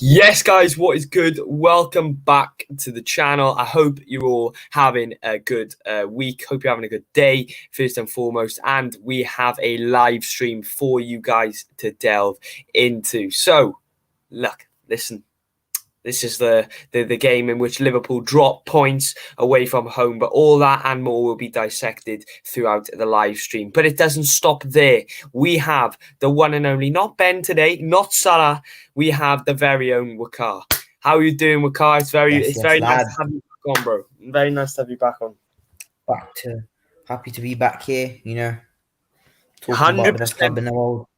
Yes, guys, what is good? Welcome back to the channel. I hope you're all having a good week. Hope you're having a good day, first and foremost. And we have a live stream for you guys to delve into. So, look, listen. This is the game in which Liverpool drop points away from home, but all that and more will be dissected throughout the live stream. But it doesn't stop there. We have the one and only, not Ben today, not Salah. We have the very own Wakar. How are you doing, Wakar? It's very nice to have you back on, bro. Very nice to have you back on. Happy to be back here. Talking about the best club in the world.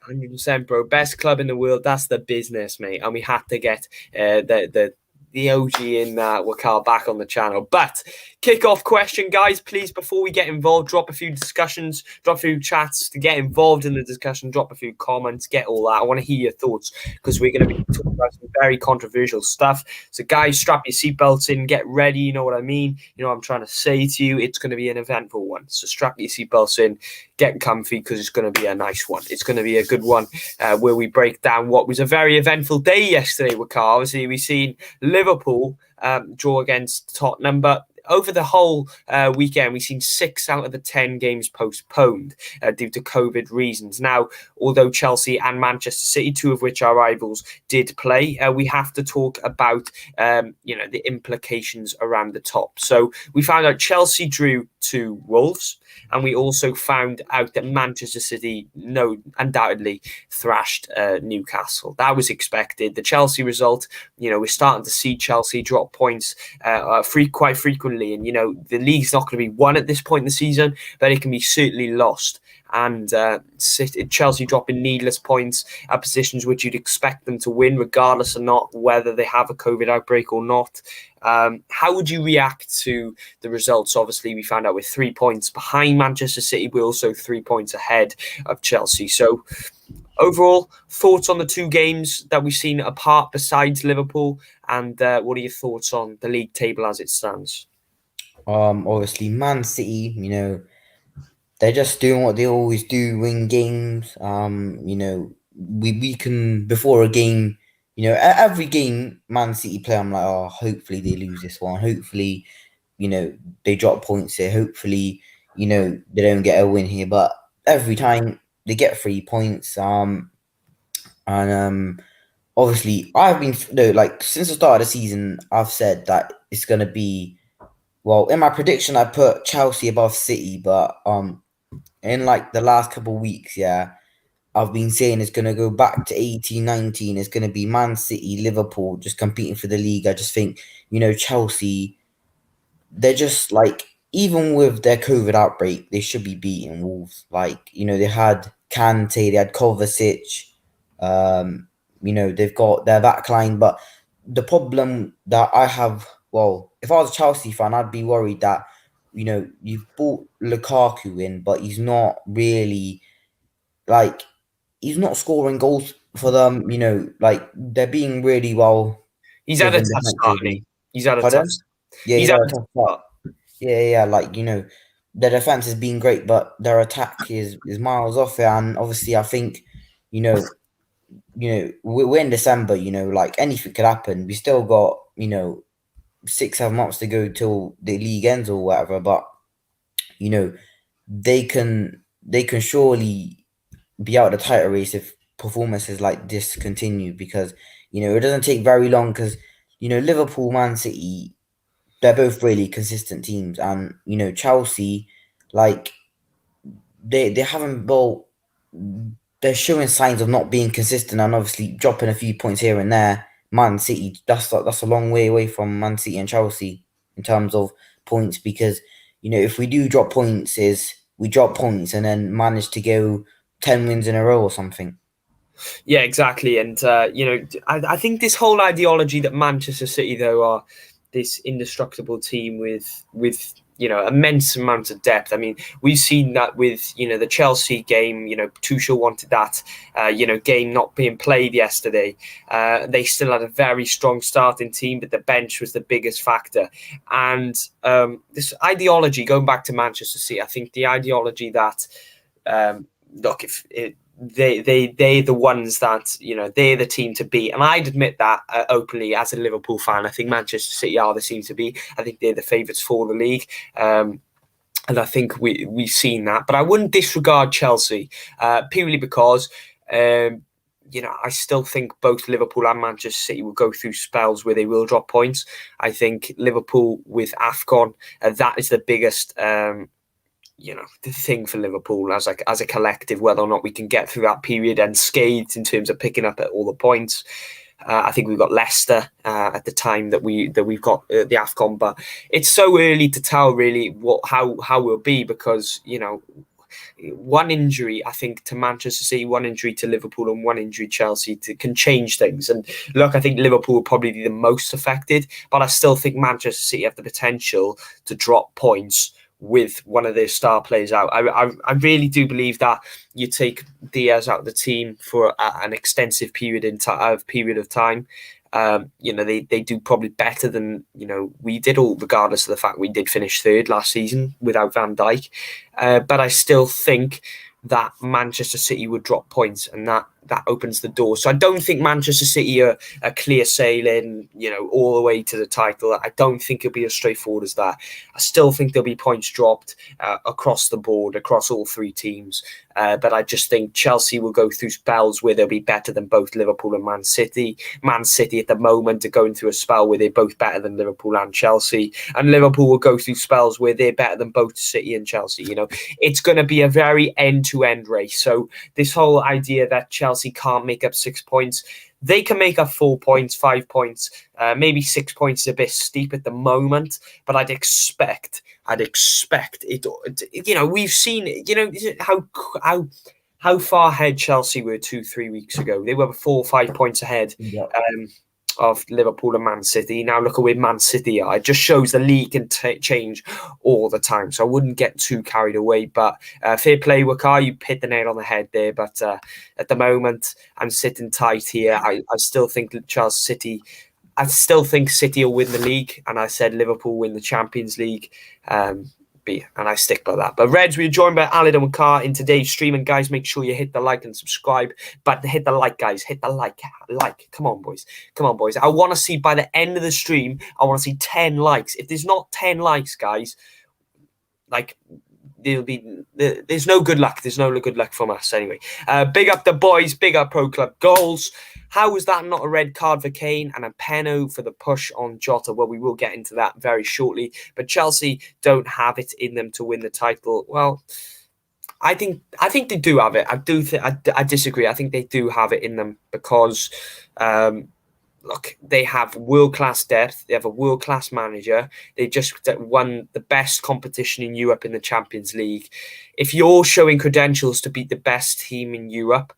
100%, bro. Best club in the world. That's the business, mate. And we had to get the OG in Wakal back on the channel. But kick-off question, guys, please, before we get involved, drop a few discussions, drop a few chats to get involved in the discussion, drop a few comments, get all that. I want to hear your thoughts because we're going to be talking about some very controversial stuff. So, guys, strap your seatbelts in, get ready. You know what I mean? You know what I'm trying to say to you? It's going to be an eventful one. So strap your seatbelts in, get comfy because it's going to be a nice one. It's going to be a good one where we break down what was a very eventful day yesterday with Carl. Obviously, we've seen Liverpool draw against Tottenham, but over the whole weekend, we've seen 6 out of the 10 games postponed due to COVID reasons. Now, although Chelsea and Manchester City, 2 of which are rivals, did play, we have to talk about the implications around the top. So we found out Chelsea drew to Wolves, and we also found out that Manchester City, undoubtedly thrashed Newcastle. That was expected. The Chelsea result, we're starting to see Chelsea drop points quite frequently. And, the league's not going to be won at this point in the season, but it can be certainly lost. And Chelsea dropping needless points at positions which you'd expect them to win, regardless of not whether they have a COVID outbreak or not. How would you react to the results? Obviously, we found out we're 3 points behind Manchester City. We're also 3 points ahead of Chelsea. So overall, thoughts on the 2 games that we've seen apart besides Liverpool, and what are your thoughts on the league table as it stands? Obviously, Man City, they're just doing what they always do, win games. We can, before a game, every game Man City play, I'm like, oh, hopefully they lose this one. Hopefully, they drop points here. Hopefully, they don't get a win here. But every time they get 3 points. Obviously, I've been, since the start of the season, I've said that it's going to be, well, in my prediction, I put Chelsea above City, but in the last couple of weeks, I've been saying it's going to go back to 18-19. It's going to be Man City, Liverpool just competing for the league. I just think, Chelsea, they're just even with their COVID outbreak, they should be beating Wolves. They had Kante, they had Kovacic, they've got their backline. But the problem that I have, well, if I was a Chelsea fan, I'd be worried that, you've brought Lukaku in, but he's not really, he's not scoring goals for them, they're being really well. He's had a tough start, mate. He's had a tough start. Yeah, he's had a tough start. Yeah, their defense has been great, but their attack is miles off it. And obviously, I think, we're in December, anything could happen. We still got, 6-7 months to go till the league ends or whatever, but they can surely be out of the title race if performances like this continue, because it doesn't take very long, because Liverpool, Man City, they're both really consistent teams, and Chelsea, they haven't, well, they're showing signs of not being consistent, and obviously dropping a few points here and there. Man City, that's a long way away from Man City and Chelsea in terms of points, because if we do drop points, we drop points and then manage to go 10 wins in a row or something. Yeah, exactly. And I think this whole ideology that Manchester City, though, are this indestructible team with immense amounts of depth. I mean, we've seen that with, the Chelsea game. Tuchel wanted that, game not being played yesterday. They still had a very strong starting team, but the bench was the biggest factor. And this ideology, going back to Manchester City, I think the ideology that, they're the ones that, they're the team to beat. And I'd admit that openly as a Liverpool fan. I think Manchester City are the team to beat. I think they're the favourites for the league. And I think we've seen that. But I wouldn't disregard Chelsea purely because, I still think both Liverpool and Manchester City will go through spells where they will drop points. I think Liverpool with AFCON, that is the biggest the thing for Liverpool as a collective, whether or not we can get through that period unscathed in terms of picking up at all the points. I think we've got Leicester at the time that we've got the AFCON, but it's so early to tell really how we'll be, because one injury, I think, to Manchester City, one injury to Liverpool, and one injury Chelsea can change things. And look, I think Liverpool will probably be the most affected, but I still think Manchester City have the potential to drop points with one of their star players out. I really do believe that you take Diaz out of the team for an extensive period of time. They do probably better than we did, all regardless of the fact we did finish third last season without Van Dijk. But I still think that Manchester City would drop points, and that opens the door. So I don't think Manchester City are clear sailing, all the way to the title. I don't think it'll be as straightforward as that. I still think there'll be points dropped across the board, across all three teams. But I just think Chelsea will go through spells where they'll be better than both Liverpool and Man City. Man City at the moment are going through a spell where they're both better than Liverpool and Chelsea. And Liverpool will go through spells where they're better than both City and Chelsea. It's going to be a very end-to-end race. So this whole idea that Chelsea can't make up 6 points, they can make up 4 points, 5 points, maybe 6 points is a bit steep at the moment, but I'd expect it. We've seen, how far ahead Chelsea were 2-3 weeks ago. They were 4 or 5 points ahead. Yeah. Of Liverpool and Man City. Now look at where Man City are. It just shows the league can change all the time. So I wouldn't get too carried away. But fair play, Wakar, you hit the nail on the head there. But at the moment, I'm sitting tight here. I still think City will win the league, and I said Liverpool win the Champions League. And I stick by that. But Reds, we're joined by Arnold and Wakar in today's stream. And guys, make sure you hit the like and subscribe. But hit the like, guys. Hit the like. Come on, boys. I want to see, by the end of the stream, I want to see 10 likes. If there's not 10 likes, guys, there's no good luck. There's no good luck from us anyway. Big up the boys. Big up Pro Club Goals. How was that not a red card for Kane and a penalty for the push on Jota? Well, we will get into that very shortly. But Chelsea don't have it in them to win the title. Well, I think they do have it. I disagree. I think they do have it in them because look, they have world-class depth. They have a world-class manager. They just won the best competition in Europe in the Champions League. If you're showing credentials to beat the best team in Europe,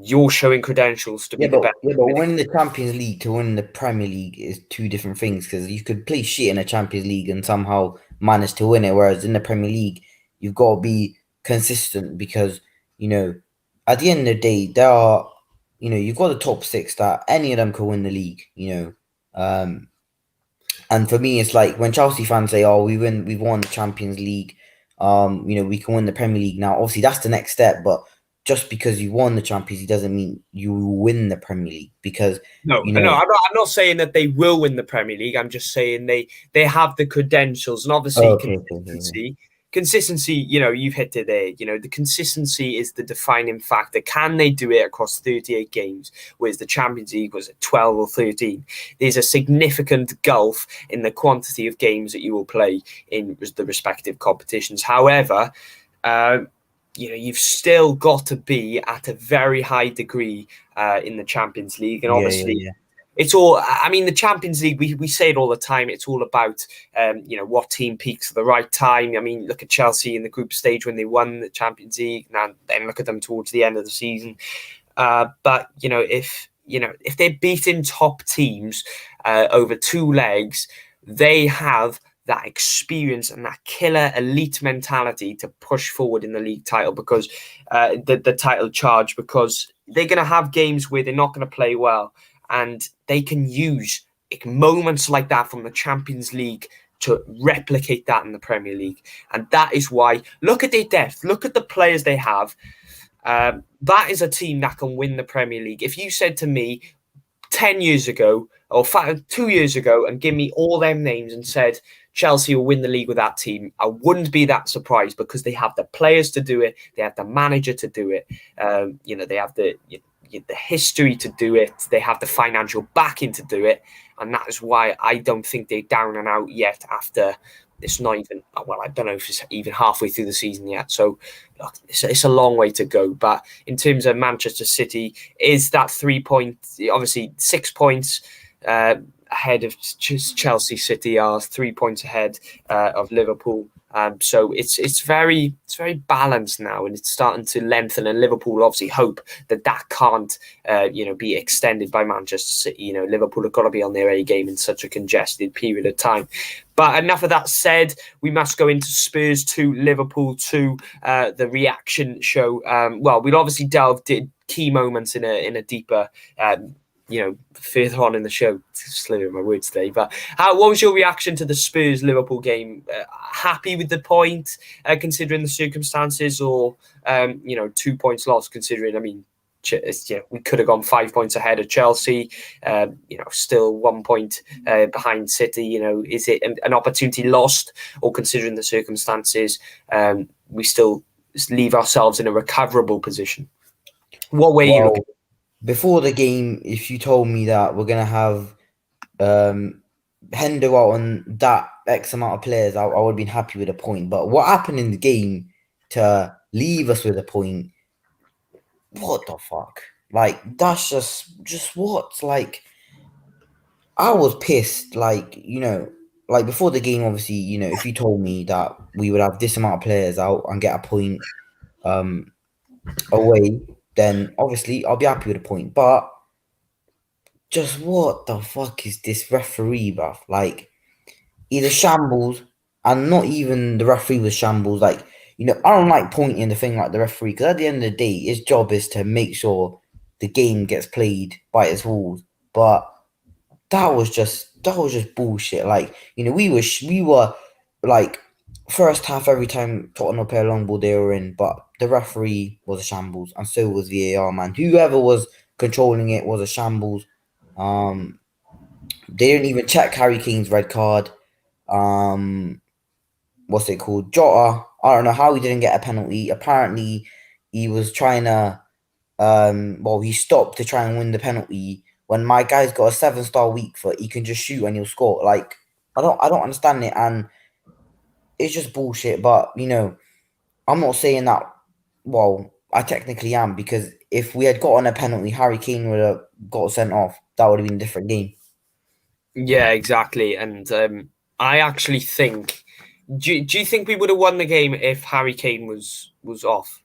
you're showing credentials to be the best. Yeah, but winning the Champions League to win the Premier League is two different things, because you could play shit in the Champions League and somehow manage to win it, whereas in the Premier League, you've got to be consistent because, at the end of the day, there are, you've got the top 6 that any of them could win the league, and for me, it's like when Chelsea fans say, "Oh, we've won the Champions League, we can win the Premier League now." Obviously, that's the next step, but just because you won the Champions League doesn't mean you will win the Premier League. Because no, I'm not saying that they will win the Premier League. I'm just saying they have the credentials, and obviously consistency. You've hit it there. The consistency is the defining factor. Can they do it across 38 games, whereas the Champions League was at 12 or 13? There's a significant gulf in the quantity of games that you will play in the respective competitions. However, you've still got to be at a very high degree in the Champions League. And obviously, it's all, the Champions League, we say it all the time. It's all about, what team peaks at the right time. Look at Chelsea in the group stage when they won the Champions League, and then look at them towards the end of the season. But, if they're beating top teams over 2 legs, they have that experience and that killer elite mentality to push forward in the league title, because the title charge, because they're going to have games where they're not going to play well, and they can use moments like that from the Champions League to replicate that in the Premier League. And that is why, look at their depth, look at the players they have. That is a team that can win the Premier League. If you said to me 10 years ago or 2 years ago and give me all them names and said Chelsea will win the league with that team, I wouldn't be that surprised because they have the players to do it. They have the manager to do it. They have the history to do it. They have the financial backing to do it. And that is why I don't think they're down and out yet after it's not even, well, I don't know if it's even halfway through the season yet. So look, it's a long way to go. But in terms of Manchester City, is that 3 points, obviously 6 points ahead of Chelsea. City are 3 points ahead of Liverpool. So it's very balanced now, and it's starting to lengthen. And Liverpool obviously hope that can't be extended by Manchester City. Liverpool have got to be on their A game in such a congested period of time. But enough of that said, we must go into Spurs 2, Liverpool 2, the reaction show. We'll obviously delve key moments in a deeper. Further on in the show, slurring my words today. But what was your reaction to the Spurs Liverpool game? Happy with the point, considering the circumstances, or 2 points lost? Considering, we could have gone 5 points ahead of Chelsea. Still 1 point behind City. Is it an opportunity lost, or considering the circumstances, we still leave ourselves in a recoverable position? What way are you looking? Before the game, if you told me that we're going to have Hendo out on that X amount of players, I would have been happy with a point. But what happened in the game to leave us with a point? What the fuck? Like, that's just what? Like, I was pissed. Like, before the game, obviously, if you told me that we would have this amount of players out and get a point away, then obviously I'll be happy with a point. But just what the fuck is this referee, bruv? Like, he's a shambles, and not even the referee was shambles. Like, I don't like pointing the thing like the referee, because at the end of the day, his job is to make sure the game gets played by its rules. But that was just bullshit. Like, we were like first half every time Tottenham play a long ball they were in, but the referee was a shambles, and so was VAR, man. Whoever was controlling it was a shambles. They didn't even check Harry Kane's red card. What's it called? Jota. I don't know how he didn't get a penalty. Apparently, he was trying to. He stopped to try and win the penalty. When my guy's got a 7-star weak foot, he can just shoot and he'll score. Like, I don't understand it, and it's just bullshit. But I'm not saying that. Well, I technically am, because if we had gotten a penalty, Harry Kane would have got sent off. That would have been a different game. Yeah, exactly. And I actually think. Do you think we would have won the game if Harry Kane was off?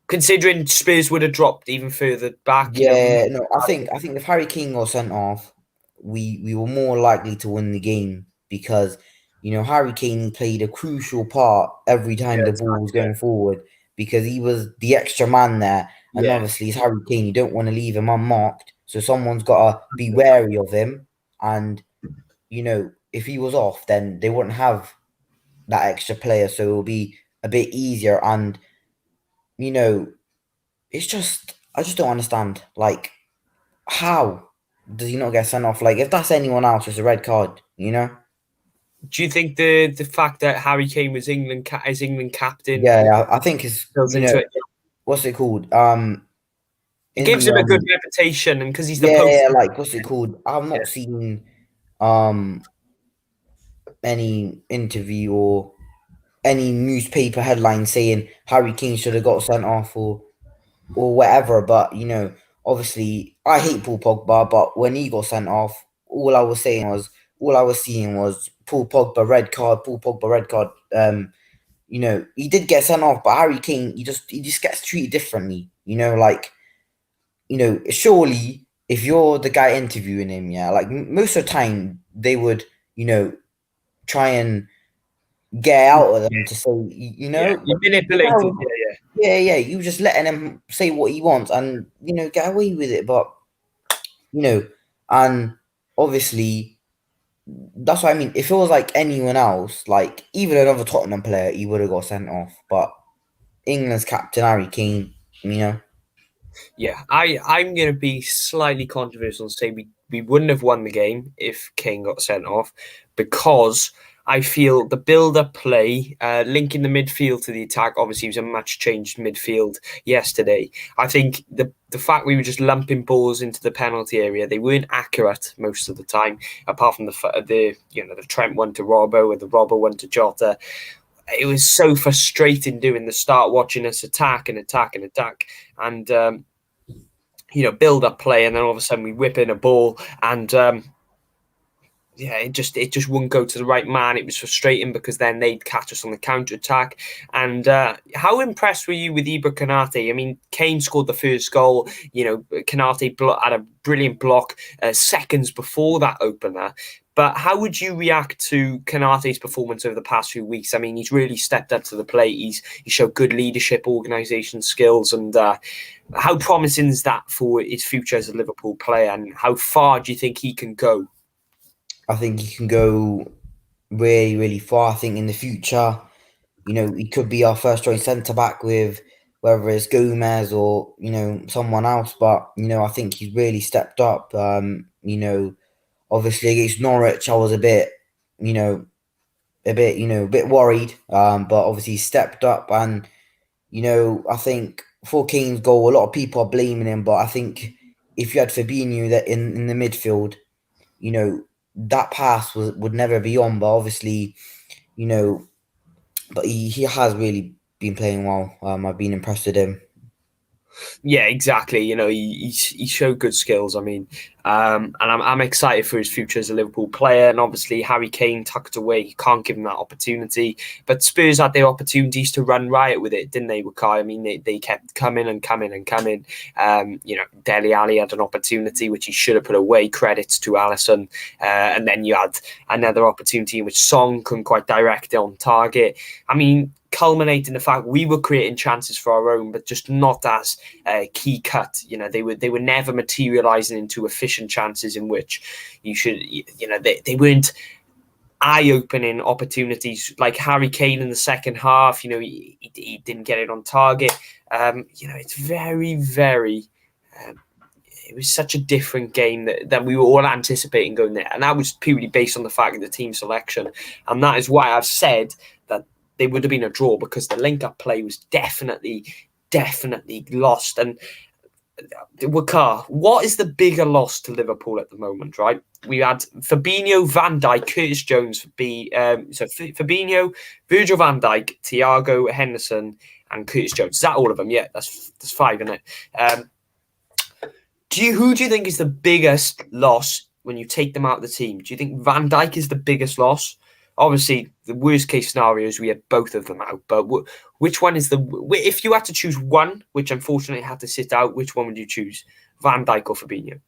Considering Spurs would have dropped even further back. Yeah, no, I think if Harry Kane got sent off, we were more likely to win the game, because Harry Kane played a crucial part every time the ball was going forward, because he was the extra man there, and obviously it's Harry Kane. You don't want to leave him unmarked, so someone's got to be wary of him. And if he was off, then they wouldn't have that extra player, so it will be a bit easier. And it's just, I just don't understand. Like, how does he not get sent off? Like, if that's anyone else, it's a red card. Do you think the fact that Harry Kane was England captain? Yeah, I think it's what's it called? It gives him a good reputation, and because he's the post. Like, what's it called? I've not seen any interview or any newspaper headline saying Harry Kane should have got sent off or whatever. But obviously, I hate Paul Pogba, but when he got sent off, all I was seeing was Paul Pogba red card, Paul Pogba red card. He did get sent off, but Harry Kane, he just gets treated differently. Surely if you're the guy interviewing him, like most of the time they would, try and get out of them to say, you manipulated. Yeah, you just letting him say what he wants and get away with it. But and obviously that's what I mean. If it was like anyone else, like even another Tottenham player, he would have got sent off. But England's captain Harry Kane. You know, Yeah, I'm going to be slightly controversial and say we wouldn't have won the game if Kane got sent off, because I feel the build-up play, linking the midfield to the attack, obviously it was a much changed midfield yesterday. I think the fact we were just lumping balls into the penalty area, they weren't accurate most of the time, apart from the Trent one to Robbo or the Robbo one to Jota. It was so frustrating doing the start, watching us attack and attack and attack, and build up play, and then all of a sudden we whip in a ball, and yeah, it just wouldn't go to the right man. It was frustrating because then they'd catch us on the counter attack. And how impressed were you with Ibra Kanate? I mean, Kane scored the first goal. Kanate had a brilliant block seconds before that opener. But how would you react to Kanate's performance over the past few weeks? I mean, he's really stepped up to the plate. He showed good leadership, organisation skills, and how promising is that for his future as a Liverpool player? And how far do you think he can go? I think he can go really, really far. I think in the future, he could be our first choice centre back with whether it's Gomez or someone else. But I think he's really stepped up. Obviously against Norwich, I was a bit worried. But obviously he stepped up, and I think for Kane's goal, a lot of people are blaming him. But I think if you had Fabinho that in the midfield, that pass would never be on. But obviously, you know, but he has really been playing well. I've been impressed with him. Yeah, exactly. He showed good skills. I mean, and I'm excited for his future as a Liverpool player. And obviously, Harry Kane tucked away. You can't give him that opportunity. But Spurs had their opportunities to run riot with it, didn't they, Wakai? I mean, they kept coming and coming and coming. Dele Alli had an opportunity which he should have put away. Credits to Alisson. And then you had another opportunity in which Song couldn't quite direct it on target. I mean, culminating the fact we were creating chances for our own, but just not as key cut. They were never materializing into efficient chances in which they weren't eye-opening opportunities like Harry Kane in the second half. He didn't get it on target. It's very, very. It was such a different game that we were all anticipating going there, and that was purely based on the fact of the team selection, and that is why I've said that they would have been a draw, because the link-up play was definitely lost. And Wakar, what is the bigger loss to Liverpool at the moment, right? We had Fabinho, Van Dijk, Curtis Jones, Fabinho, Virgil van Dijk, Thiago Henderson, and Curtis Jones. Is that all of them? Yeah, that's five, isn't it? Who do you think is the biggest loss when you take them out of the team? Do you think Van Dijk is the biggest loss? Obviously, the worst case scenario is we had both of them out. But which one is if you had to choose one, which unfortunately had to sit out, which one would you choose? Van Dijk or Fabinho?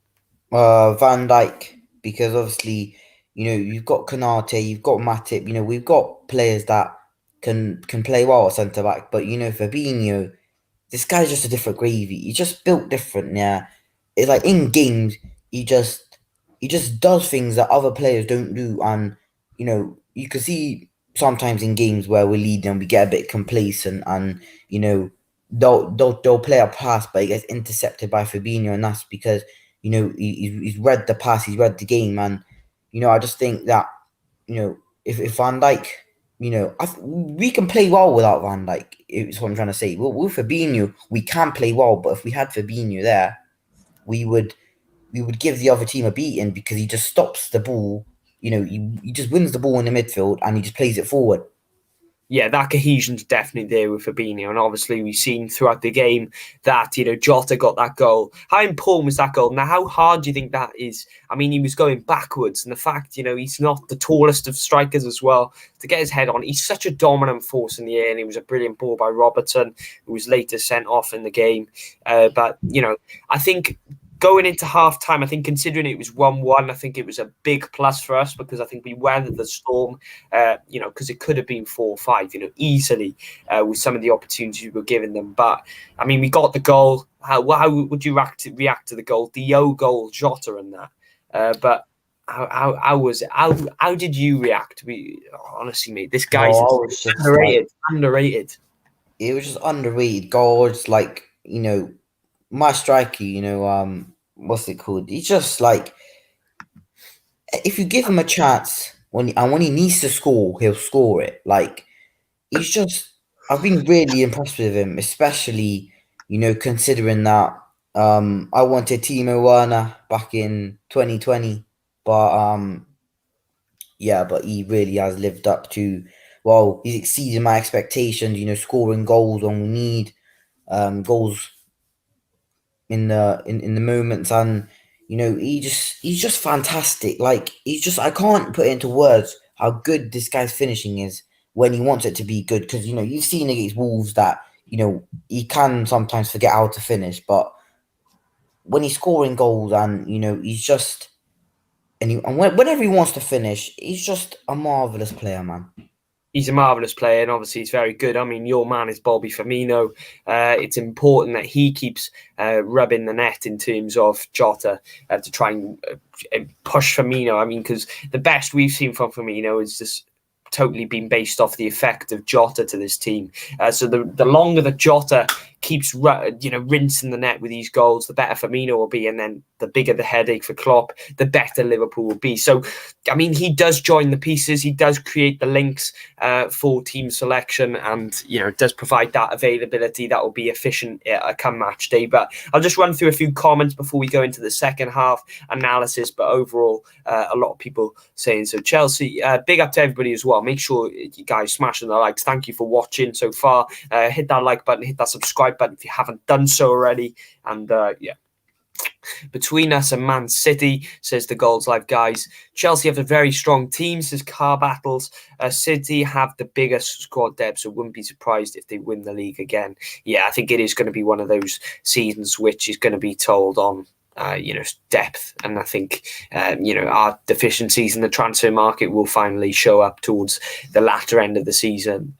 Van Dijk, because obviously, you've got Konate, you've got Matip, we've got players that can play well at centre back. But Fabinho, this guy's just a different gravy. He's just built different. Yeah, it's like in games, he just does things that other players don't do, and you can see sometimes in games where we lead and we get a bit complacent, and they'll play a pass, but it gets intercepted by Fabinho, and that's because he's read the pass, he's read the game, and I just think that if Van Dijk, we can play well without Van Dijk. Is what I'm trying to say. With Fabinho, we can play well, but if we had Fabinho there, we would give the other team a beating, because he just stops the ball. He just wins the ball in the midfield and he just plays it forward. Yeah, that cohesion's definitely there with Fabinho. And obviously, we've seen throughout the game that, Jota got that goal. How important was that goal? Now, how hard do you think that is? I mean, he was going backwards. And the fact, he's not the tallest of strikers as well. To get his head on, he's such a dominant force in the air. And it was a brilliant ball by Robertson, who was later sent off in the game. But I think going into half-time, I think considering it was 1-1, I think it was a big plus for us, because I think we weathered the storm, because it could have been 4-5, easily, with some of the opportunities we were giving them. But, I mean, we got the goal. How would you react to the goal? The goal, Jota and that. But how was it? How did you react? Honestly, mate, this guy's underrated. it was just underrated goals. Like, my striker, what's it called? He's just like, if you give him a chance when he needs to score, he'll score it. Like, he's just, I've been really impressed with him, especially considering that I wanted Timo Werner back in 2020, but yeah, but he really has lived up to. Well, he's exceeded my expectations. Scoring goals when we need goals in the moments, and he's just fantastic. Like, I can't put it into words how good this guy's finishing is when he wants it to be good, because you've seen against Wolves that he can sometimes forget how to finish, but when he's scoring goals, and he's just whenever he wants to finish, he's just a marvelous player, man. He's a marvellous player, and obviously he's very good. I mean, your man is Bobby Firmino. It's important that he keeps rubbing the net in terms of Jota to try and push Firmino. I mean, because the best we've seen from Firmino is just totally been based off the effect of Jota to this team. So the longer that Jota keeps rinsing the net with these goals, the better Firmino will be, and then the bigger the headache for Klopp, the better Liverpool will be. So, I mean, he does join the pieces, he does create the links for team selection, and does provide that availability that will be efficient come match day. But I'll just run through a few comments before we go into the second half analysis. But overall, a lot of people saying so. Chelsea, big up to everybody as well. Make sure you guys smashing the likes. Thank you for watching so far. Hit that like button, hit that subscribe button if you haven't done so already. And yeah. Between us and Man City, says the Goals Live guys. Chelsea have a very strong team, says Car Battles. City have the biggest squad depth, so wouldn't be surprised if they win the league again. Yeah, I think it is going to be one of those seasons which is going to be told on depth, and I think our deficiencies in the transfer market will finally show up towards the latter end of the season.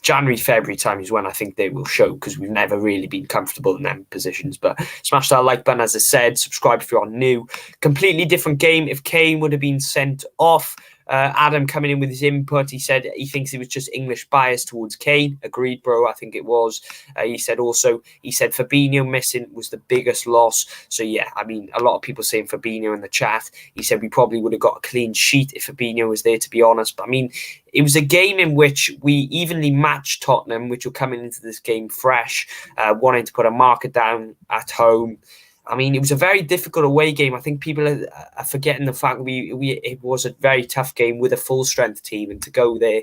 January, February time is when I think they will show, because we've never really been comfortable in them positions. But smash that like button, as I said. Subscribe if you're new. Completely different game if Kane would have been sent off. Adam coming in with his input. He said he thinks it was just English bias towards Kane. Agreed, bro. I think it was. He said Fabinho missing was the biggest loss. So yeah, I mean, a lot of people saying Fabinho in the chat. He said we probably would have got a clean sheet if Fabinho was there, to be honest. But I mean, it was a game in which we evenly matched Tottenham, which were coming into this game fresh, wanting to put a marker down at home. I mean, it was a very difficult away game. I think people are forgetting the fact it was a very tough game with a full strength team, and to go there,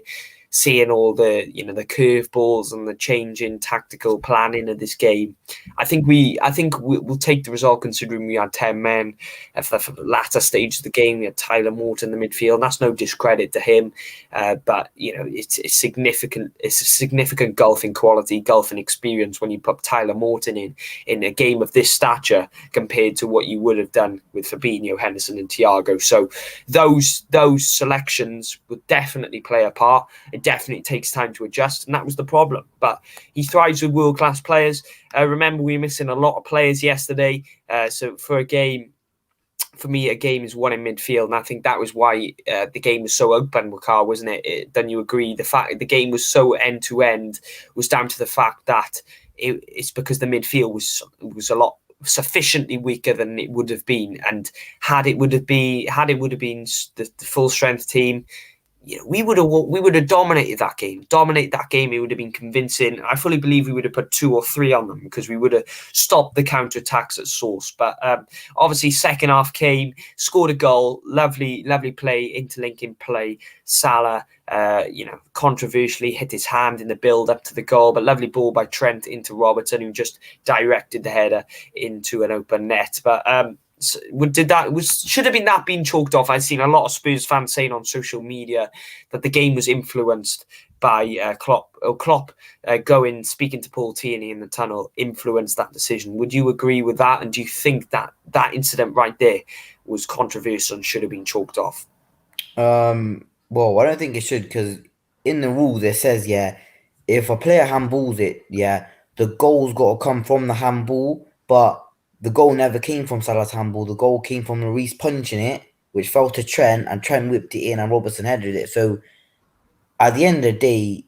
seeing all the the curveballs and the change in tactical planning of this game, I think we'll take the result, considering we had 10 men for the latter stage of the game. We had Tyler Morton in the midfield, and that's no discredit to him, but it's significant. It's a significant gulf in quality, gulf in experience when you put Tyler Morton in a game of this stature compared to what you would have done with Fabinho, Henderson, and Thiago. So those selections would definitely play a part. It definitely takes time to adjust, and that was the problem. But he thrives with world-class players. Remember, we were missing a lot of players yesterday. So for me, a game is won in midfield, and I think that was why the game was so open, Wakar, wasn't it? Don't you agree? The fact the game was so end-to-end was down to the fact that it's because the midfield was a lot sufficiently weaker than it would have been, and had it would have been the full strength team, we would have dominated that game. It would have been convincing. I fully believe we would have put 2 or 3 on them, because we would have stopped the counter-attacks at source. But obviously, second half came, scored a goal, lovely play, interlinking play. Salah, controversially hit his hand in the build-up to the goal, but lovely ball by Trent into Robertson, who just directed the header into an open net. But should have been that being chalked off? I've seen a lot of Spurs fans saying on social media that the game was influenced by Klopp. Going speaking to Paul Tierney in the tunnel influenced that decision. Would you agree with that? And do you think that incident right there was controversial and should have been chalked off? Well, I don't think it should, because in the rules it says, if a player handballs it, the goal's got to come from the handball, but the goal never came from Salah's handball. The goal came from Lloris punching it, which fell to Trent, and Trent whipped it in, and Robertson headed it. So at the end of the day,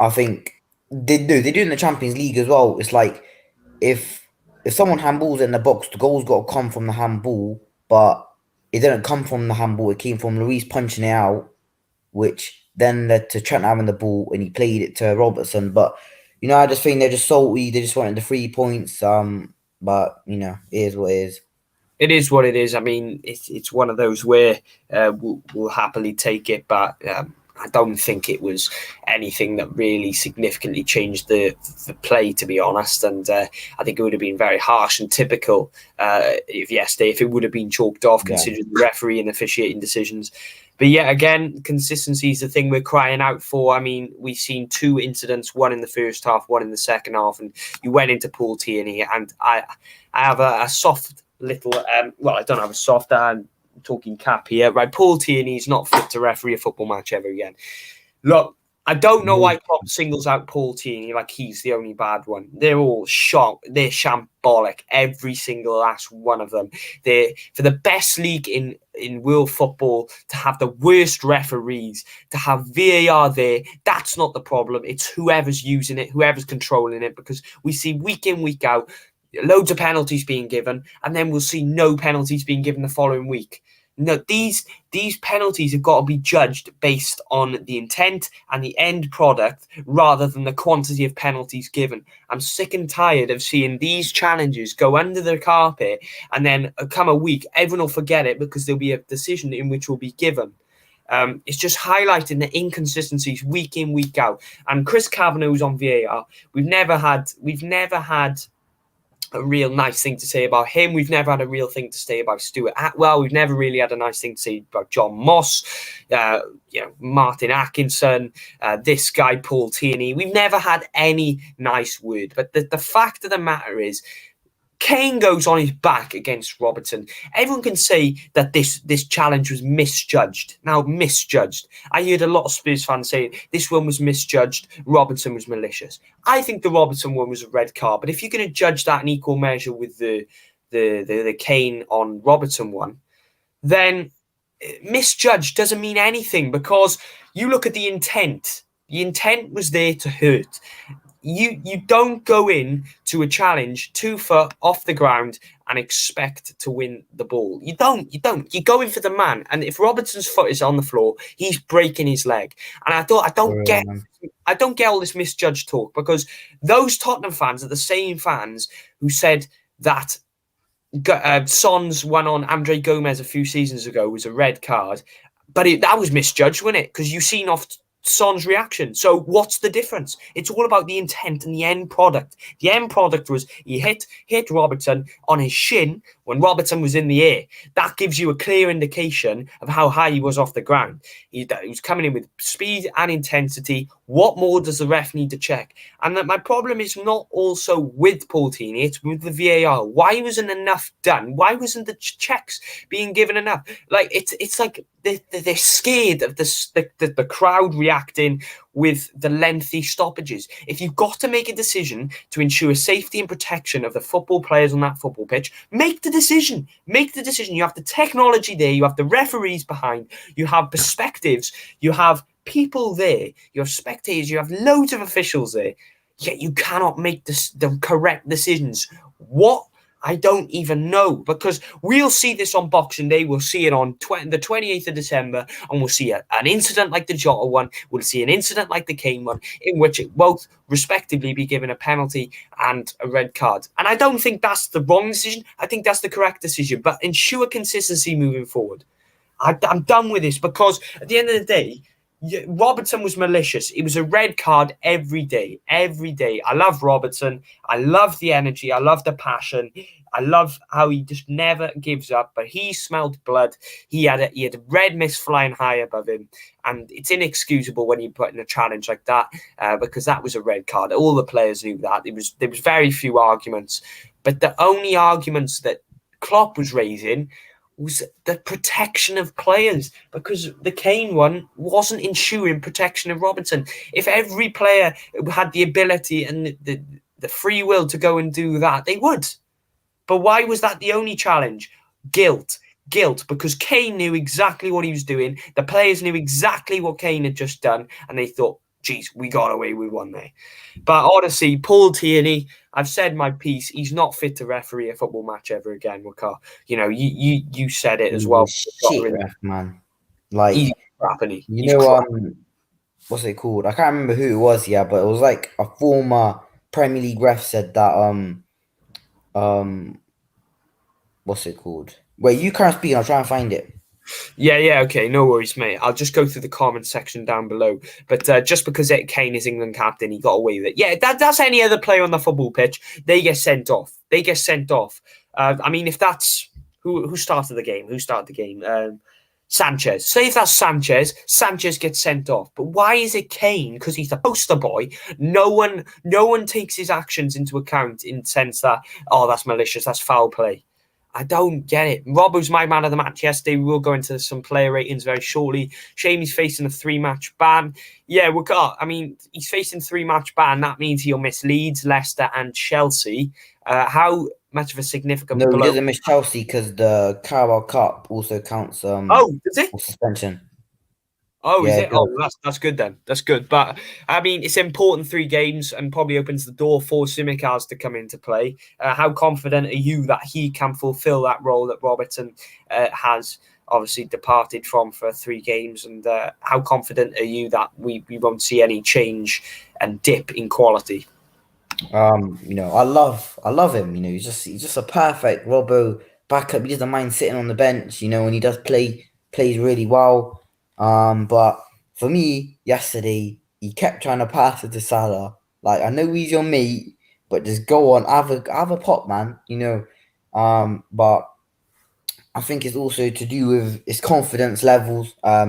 I think they do in the Champions League as well. It's like if someone handballs in the box, the goal's got to come from the handball, but it didn't come from the handball. It came from Luis punching it out, which then led to Trent having the ball and he played it to Robertson. But I just think they're just salty. They just wanted the 3 points. But it is what it is. It is what it is. I mean, it's one of those where we'll happily take it, but I don't think it was anything that really significantly changed the play, to be honest. And I think it would have been very harsh and typical if it would have been chalked off, considering the referee and officiating decisions. But yet again, consistency is the thing we're crying out for. I mean, we've seen 2 incidents, one in the first half, one in the second half, and you went into Paul Tierney, and I have a soft little, I don't have a soft, I'm talking cap here, right? Paul Tierney is not fit to referee a football match ever again. Look, I don't know why Klopp singles out Paul Tierney like he's the only bad one. They're all shocked. They're shambolic, every single last one of them. They're for the best league in world football to have the worst referees, to have VAR there. That's not the problem. It's whoever's using it, whoever's controlling it, because we see week in, week out, loads of penalties being given, and then we'll see no penalties being given the following week. No, these penalties have got to be judged based on the intent and the end product rather than the quantity of penalties given. I'm sick and tired of seeing these challenges go under the carpet and then come a week, everyone will forget it because there'll be a decision in which will be given. It's just highlighting the inconsistencies week in, week out. And Chris Kavanagh's on VAR. We've never had a real nice thing to say about him. We've never had a real thing to say about Stuart Atwell. We've never really had a nice thing to say about John Moss, Martin Atkinson, this guy, Paul Tierney. We've never had any nice word. But the fact of the matter is, Kane goes on his back against Robertson. Everyone can say that this challenge was misjudged. Now, misjudged. I heard a lot of Spurs fans saying this one was misjudged. Robertson was malicious. I think the Robertson one was a red card. But if you're going to judge that in equal measure with the Kane on Robertson one, then misjudged doesn't mean anything, because you look at the intent. The intent was there to hurt. You don't go in to a challenge 2 foot off the ground and expect to win the ball. You don't. You go in for the man. And if Robertson's foot is on the floor, he's breaking his leg. And I don't get all this misjudged talk, because those Tottenham fans are the same fans who said that Son's one on Andre Gomez a few seasons ago was a red card. But that was misjudged, wasn't it? Because you've seen off Son's reaction. So what's the difference? It's all about the intent and the end product. The end product was he hit Robertson on his shin when Robertson was in the air. That gives you a clear indication of how high he was off the ground. He was coming in with speed and intensity. What more does the ref need to check? And that my problem is not also with Paul Tierney, it's with the VAR. Why wasn't enough done? Why wasn't the checks being given enough? Like it's like they're scared of the crowd reacting with the lengthy stoppages. If you've got to make a decision to ensure safety and protection of the football players on that football pitch, make the decision. Make the decision. You have the technology there. You have the referees behind. You have perspectives. You have people there. You have spectators. You have loads of officials there. Yet you cannot make the correct decisions. What? I don't even know, because we'll see this on Boxing Day. We'll see it on the 28th of December, and we'll see an incident like the Jota one. We'll see an incident like the Kane one, in which it both respectively be given a penalty and a red card. And I don't think that's the wrong decision. I think that's the correct decision. But ensure consistency moving forward. I'm done with this, because at the end of the day, Robertson was malicious. It was a red card every day. Every day. I love Robertson. I love the energy. I love the passion. I love how he just never gives up. But he smelled blood. He had a red mist flying high above him. And it's inexcusable when you put in a challenge like that, because that was a red card. All the players knew that. There was very few arguments. But the only arguments that Klopp was raising was the protection of players, because the Kane one wasn't ensuring protection of Robertson. If every player had the ability and the free will to go and do that, they would. But why was that the only challenge? Guilt, because Kane knew exactly what he was doing. The players knew exactly what Kane had just done, and they thought, geez, we got away with one there. But honestly, Paul Tierney, I've said my piece. He's not fit to referee a football match ever again, Wakar. You said it as He's well. a shit ref, man. Like, He's crap, isn't he? you He's know, crap. what's it called? I can't remember who it was, yeah, but it was like a former Premier League ref said that what's it called? Wait, you can't speak. I'll try and find it. Yeah, okay, no worries, mate. I'll just go through the comment section down below. But just because Kane is England captain, he got away with it. Yeah, that's any other player on the football pitch. They get sent off. I mean, if that's who started the game, Sanchez. Say if that's Sanchez, Sanchez gets sent off. But why is it Kane? Because he's the poster boy. No one takes his actions into account in the sense that, oh, that's malicious, that's foul play. I don't get it. Robbo's my man of the match yesterday. We will go into some player ratings very shortly. Shame he's facing a 3-match ban. Yeah, he's facing 3-match ban. That means he'll miss Leeds, Leicester, and Chelsea. How much of a significant No, he blow? doesn't miss Chelsea because the Carabao Cup also counts Oh, does it? suspension. Oh, is Yeah, it? Oh, that's good then. That's good. But I mean, it's important 3 games and probably opens the door for Tsimikas to come into play. How confident are you that he can fulfil that role that Robertson has obviously departed from for 3 games? And how confident are you that we won't see any change and dip in quality? I love him. He's just a perfect Robbo backup. He doesn't mind sitting on the bench. And he does plays really well. But for me, yesterday he kept trying to pass it to Salah. Like, I know he's your mate, but just go on, have a pop, man. But I think it's also to do with his confidence levels. I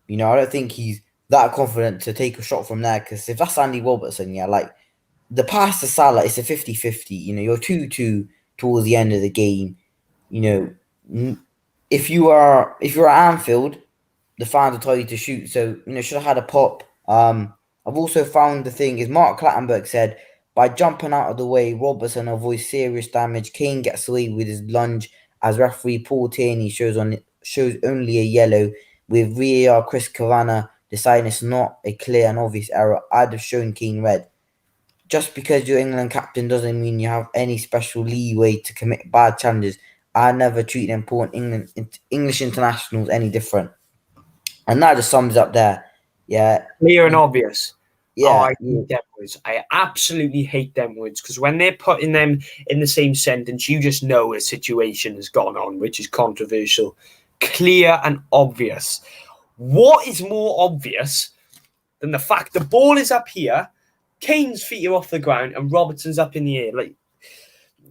don't think he's that confident to take a shot from there, because if that's Andy Robertson, yeah, like, the pass to Salah, it's a 50-50. You're 2-2 towards the end of the game. If you're at Anfield, the fans will tell you to shoot. So, should have had a pop. I've also found the thing is Mark Clattenburg said, by jumping out of the way, Robertson avoids serious damage. Kane gets away with his lunge, as referee Paul Tierney shows only a yellow, with VAR Chris Cavana deciding it's not a clear and obvious error. I'd have shown Kane red. Just because you're England captain doesn't mean you have any special leeway to commit bad challenges. I never treat important English internationals any different. And that just sums up there. Yeah. Clear and obvious. Yeah. Oh, I hate them words. I absolutely hate them words, because when they're putting them in the same sentence, you just know a situation has gone on, which is controversial. Clear and obvious. What is more obvious than the fact the ball is up here, Kane's feet are off the ground, and Robertson's up in the air? Like,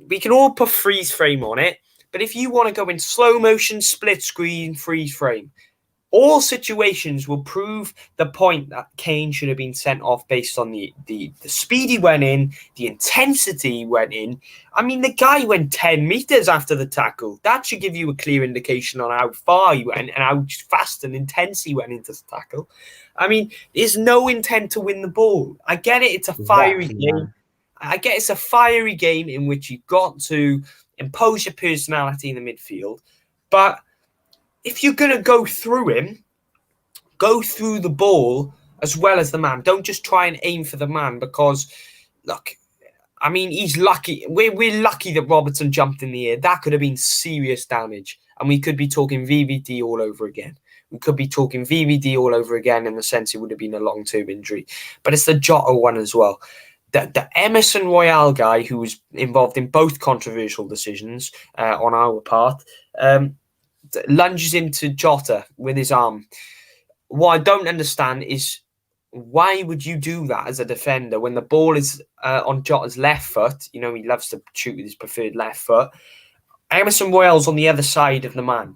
we can all put freeze frame on it, but if you want to go in slow motion, split screen, freeze frame, all situations will prove the point that Kane should have been sent off based on the speed he went in, the intensity he went in. I mean, the guy went 10 meters after the tackle. That should give you a clear indication on how far he went and how fast and intense he went into the tackle. I mean, there's no intent to win the ball. I get it. It's a fiery game. Man. I get it's a fiery game in which you've got to impose your personality in the midfield. But if you're going to go through him, go through the ball as well as the man. Don't just try and aim for the man, because, look, I mean, he's lucky. We're lucky that Robertson jumped in the air. That could have been serious damage. And we could be talking VVD all over again. We could be talking VVD all over again in the sense it would have been a long-term injury. But it's the Jota one as well. The Emerson Royale guy, who was involved in both controversial decisions on our part, lunges into Jota with his arm. What I don't understand is, why would you do that as a defender when the ball is on Jota's left foot? He loves to shoot with his preferred left foot. Emerson Royale's on the other side of the man.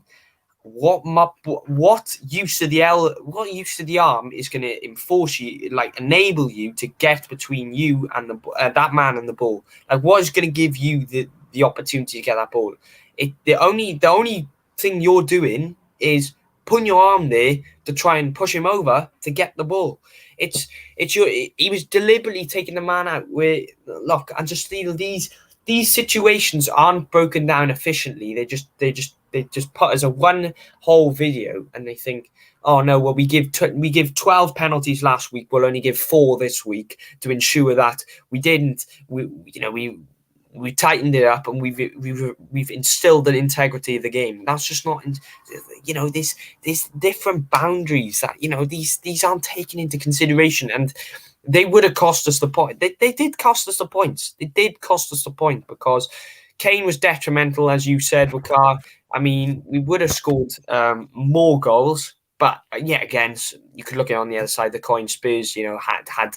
What use of the arm is going to enable you to get between you and that man and the ball? Like, what is going to give you the opportunity to get that ball? The only thing you're doing is putting your arm there to try and push him over to get the ball. He was deliberately taking the man out. I just feel these situations aren't broken down efficiently. They just they just put as a one whole video, and they think, oh no, well we give 12 penalties last week, we'll only give 4 this week to ensure that we didn't we tightened it up, and we've instilled an integrity of the game. That's just not, this different boundaries that these aren't taken into consideration, and they would have cost us the point. They did cost us the points. They did cost us the point because Kane was detrimental, as you said, Wakar. I mean, we would have scored more goals, but yeah, again, you could look at it on the other side of the coin. Spurs, had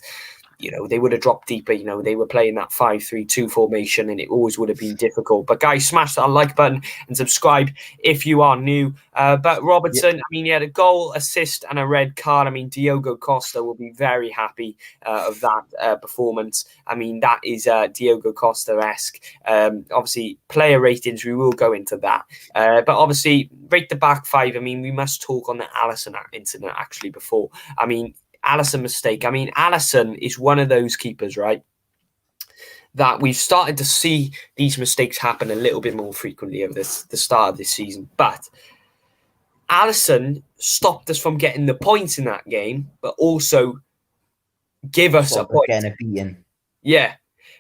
they would have dropped deeper. They were playing that 5-3-2 formation, and it always would have been difficult. But guys, smash that like button and subscribe if you are new. But Robertson, I mean, he had a goal, assist, and a red card. I mean, Diogo Costa will be very happy of that performance. I mean, that is Diogo Costa-esque. Obviously, player ratings, we will go into that. But obviously, rate the back five. I mean, we must talk on the Alisson incident actually before. I mean, Alisson mistake. I mean, Alisson is one of those keepers, right, that we've started to see these mistakes happen a little bit more frequently over the start of this season. But Alisson stopped us from getting the points in that game, but also give us a point. Getting a beating. Yeah,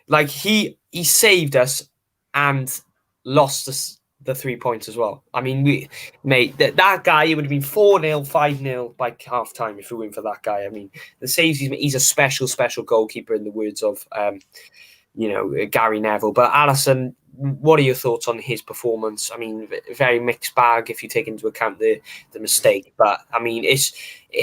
like he saved us and lost us the 3 points as well. I mean, that guy, it would have been 4-0, 5-0 by half time if we went for that guy. I mean, the saves he's a special goalkeeper in the words of Gary Neville. But Alisson, what are your thoughts on his performance? I mean, very mixed bag if you take into account the mistake. But I mean,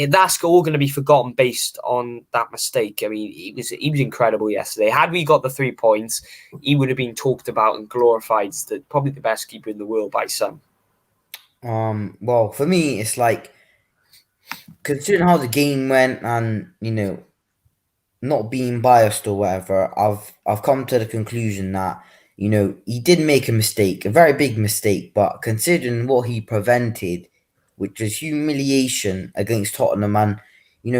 that's all going to be forgotten based on that mistake. I mean, he was incredible yesterday. Had we got the 3 points, he would have been talked about and glorified as probably the best keeper in the world by some. Well, for me, it's like, considering how the game went, and not being biased or whatever, I've come to the conclusion that he did make a mistake, a very big mistake, but considering what he prevented, which was humiliation against Tottenham, and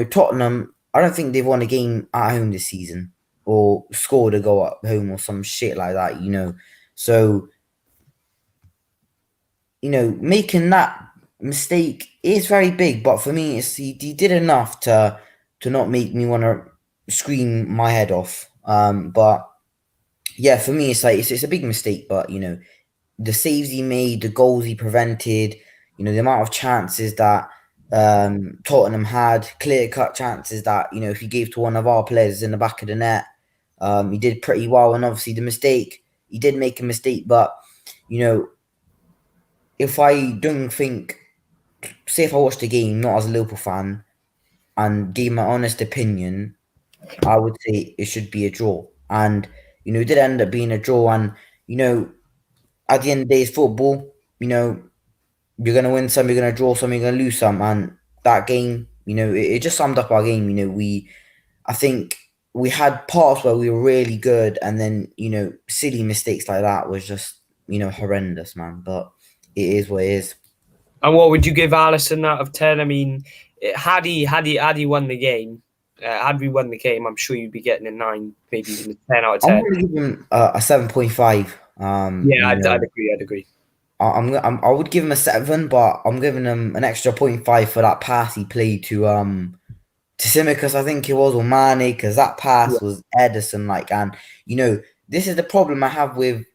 Tottenham, I don't think they've won a game at home this season or scored a goal at home or some shit like that, so making that mistake is very big, but for me, he did enough to not make me want to scream my head off. But yeah, for me, it's like it's a big mistake. But the saves he made, the goals he prevented, the amount of chances that Tottenham had, clear-cut chances that if he gave to one of our players in the back of the net, he did pretty well. And obviously, the mistake, he did make a mistake, but if I don't think, say if I watched the game not as a Liverpool fan and gave my honest opinion, I would say it should be a draw. And, it did end up being a draw. And, at the end of the day, it's football. You're going to win some, you're going to draw some, you're going to lose some. And that game, it just summed up our game. I think we had parts where we were really good. And then, silly mistakes like that was just, horrendous, man. But it is what it is. And what would you give Alisson out of 10? I mean, had he won the game, had we won the game, I'm sure you'd be getting a 9, maybe even a 10 out of 10. I'm going to give him a 7.5. Yeah, I'd agree. I would give him a 7, but I'm giving him an extra 0.5 for that pass he played to Tsimikas, I think it was, or Mane, because that pass was Ederson-like. And, this is the problem I have with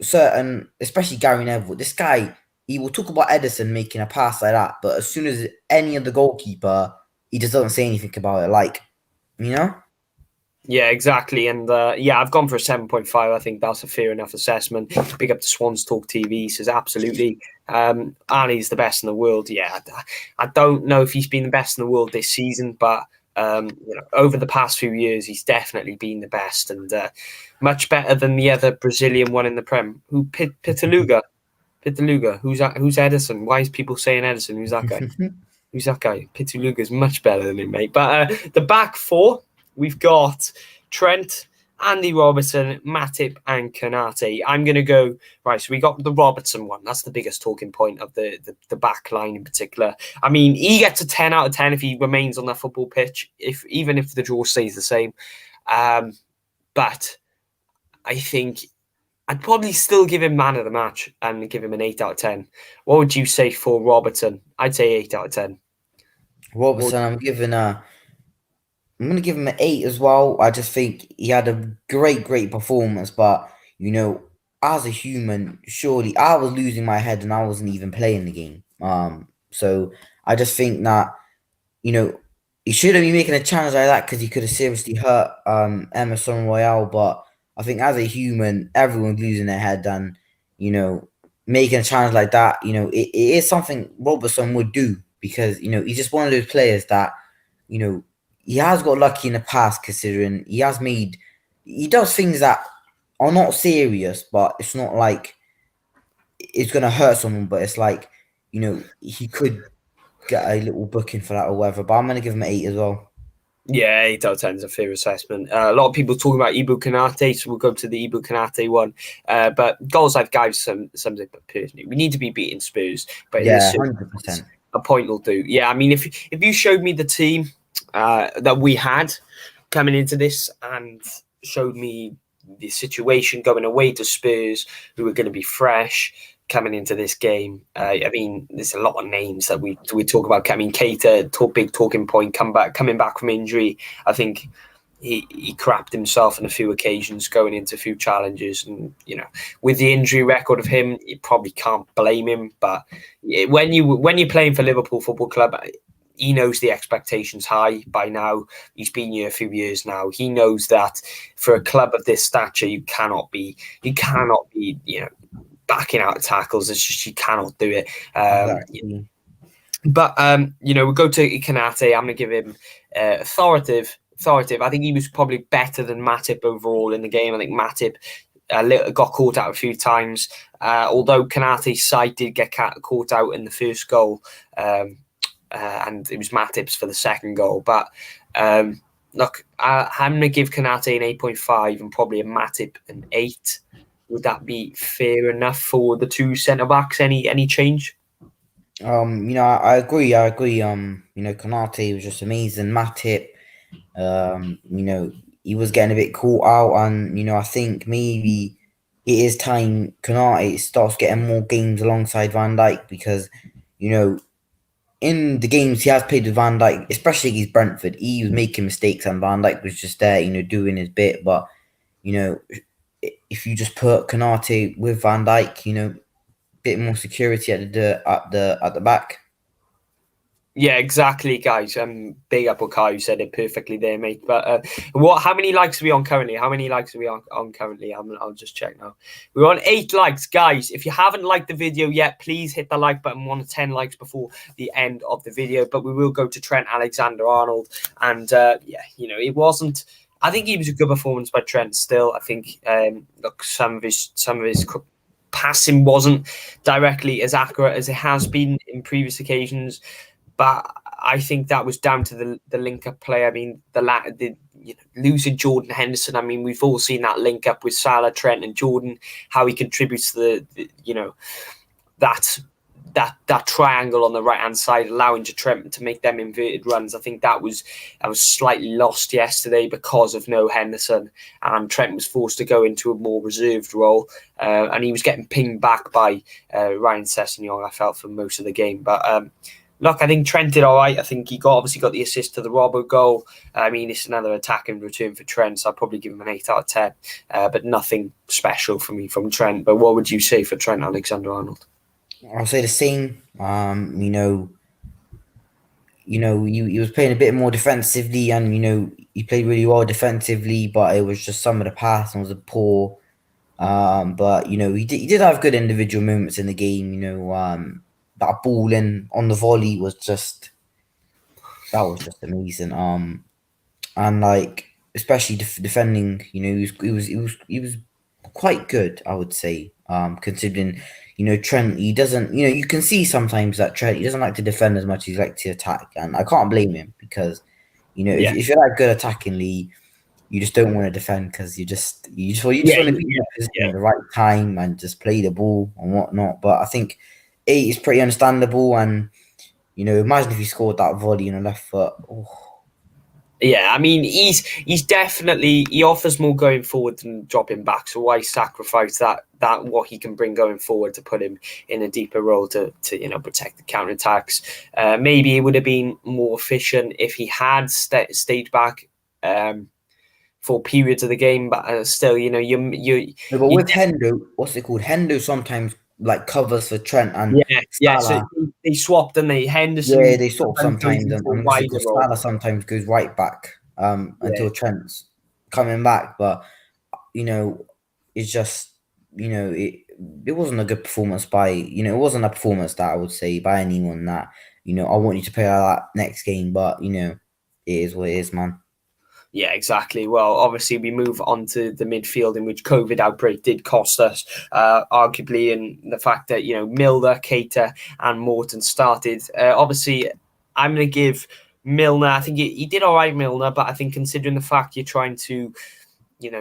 certain, especially Gary Neville. This guy, he will talk about Ederson making a pass like that, but as soon as any of the goalkeeper, he just doesn't say anything about it. Yeah, exactly. And I've gone for a 7.5. I think that's a fair enough assessment. Big up to Swans Talk TV. Says absolutely. Ali's the best in the world. Yeah, I don't know if he's been the best in the world this season, but over the past few years, he's definitely been the best, and much better than the other Brazilian one in the Prem. Pitaluga. Who's Ederson? Why is people saying Ederson? Who's that guy? Who's that guy? Pitaluga is much better than him, mate. But the back four, we've got Trent, Andy Robertson, Matip, and Konate. I'm going to go, right, so we got the Robertson one. That's the biggest talking point of the back line in particular. I mean, he gets a 10 out of 10 if he remains on that football pitch, even if the draw stays the same. But I think I'd probably still give him man of the match and give him an 8 out of 10. What would you say for Robertson? I'd say 8 out of 10. What, Robertson, I'm gonna give him an 8 as well. I just think he had a great performance, but as a human, surely I was losing my head and I wasn't even playing the game. So I just think that you know he shouldn't be making a challenge like that because he could have seriously hurt Emerson Royale. But I think as a human, everyone's losing their head, and you know making a challenge like that, it is something Robertson would do because he's just one of those players that you know he has got lucky in the past, considering he does things that are not serious, but it's not like it's gonna hurt someone, but it's like he could get a little booking for that or whatever. But I'm gonna give him an 8 as well. yeah, 8 out of 10 is a fair assessment. A lot of people talking about Ibu Kanate, so we'll go to the Ibu Kanate one. But goals I've guys sums it up personally. We need to be beating Spurs, but in this 100%. a point will do. Yeah, I mean, if you showed me the team that we had coming into this and showed me the situation going away to Spurs, who were going to be fresh coming into this game. I mean, there's a lot of names that we talk about. I mean, Keita, big talking point, coming back from injury. I think he crapped himself on a few occasions going into a few challenges, and with the injury record of him, you probably can't blame him. But when you're playing for Liverpool Football Club, he knows the expectations high by now. He's been here a few years now. He knows that for a club of this stature, you cannot be backing out of tackles. It's just you cannot do it. Exactly. But we'll go to Kanate. I'm going to give him authoritative. I think he was probably better than Matip overall in the game. I think Matip got caught out a few times, although Kanate's side did get caught out in the first goal, and it was Matip's for the second goal. But look, I'm going to give Kanate an 8.5 and probably a Matip an 8. Would that be fair enough for the two centre backs? Any change? I agree. Konate was just amazing. Matip, he was getting a bit caught out, and I think maybe it is time Konate starts getting more games alongside Van Dijk because, in the games he has played with Van Dijk, especially against Brentford, he was making mistakes, and Van Dijk was just there, doing his bit. But if you just put Konate with Van Dijk, bit more security at the back. Yeah, exactly, guys. Big up Kai, you said it perfectly there, mate. But how many likes are we on currently? I'll just check now. We're on 8 likes, guys. If you haven't liked the video yet, please hit the like button. 1 to 10 likes before the end of the video. But we will go to Trent Alexander-Arnold, and it wasn't. I think he was a good performance by Trent. Still, I think look, some of his passing wasn't directly as accurate as it has been in previous occasions. But I think that was down to the link-up play. I mean, losing Jordan Henderson. I mean, we've all seen that link-up with Salah, Trent, and Jordan. How he contributes to that triangle on the right-hand side, allowing Trent to make them inverted runs. I think that was slightly lost yesterday because of no Henderson, and Trent was forced to go into a more reserved role, and he was getting pinged back by Ryan Sessegnon, I felt, for most of the game. But look, I think Trent did all right. I think he obviously got the assist to the Robbo goal. I mean, it's another attack in return for Trent, so I'd probably give him an 8 out of 10. But nothing special for me from Trent. But what would you say for Trent Alexander-Arnold? I'll say the same. He was playing a bit more defensively, and he played really well defensively, but it was just some of the passing was poor. But he did have good individual moments in the game. That ball in on the volley was just amazing. And like especially defending, he was quite good, I would say. Considering Trent, he doesn't. You can see sometimes that Trent, he doesn't like to defend as much as he likes to attack, and I can't blame him because if you're that good attackingly, you just don't want to defend because you just want to be in a position at the right time and just play the ball and whatnot. But I think 8 is pretty understandable, and imagine if he scored that volley on the left foot. Oh. Yeah, I mean, he's definitely, he offers more going forward than dropping back. So why sacrifice that what he can bring going forward to put him in a deeper role to protect the counter attacks? Maybe it would have been more efficient if he had stayed back for periods of the game. But still, No, but you with Hendo, what's it called? Hendo sometimes like covers for Trent and yeah. So Salah. they swapped, and they Yeah, Henderson they sort of sometimes goes sometimes, into a and what's it wider called? role. Salah sometimes goes right back Yeah. until Trent's coming back. But you know, it's just it wasn't a good performance by it wasn't a performance that I would say by anyone that I want you to play like that next game. But it is what it is, man. Yeah, exactly. Well, obviously, we move on to the midfield, in which COVID outbreak did cost us, arguably, in the fact that Milner, Keita, and Morton started. Obviously, I'm going to give Milner. I think he did all right, Milner, but I think considering the fact you're trying to,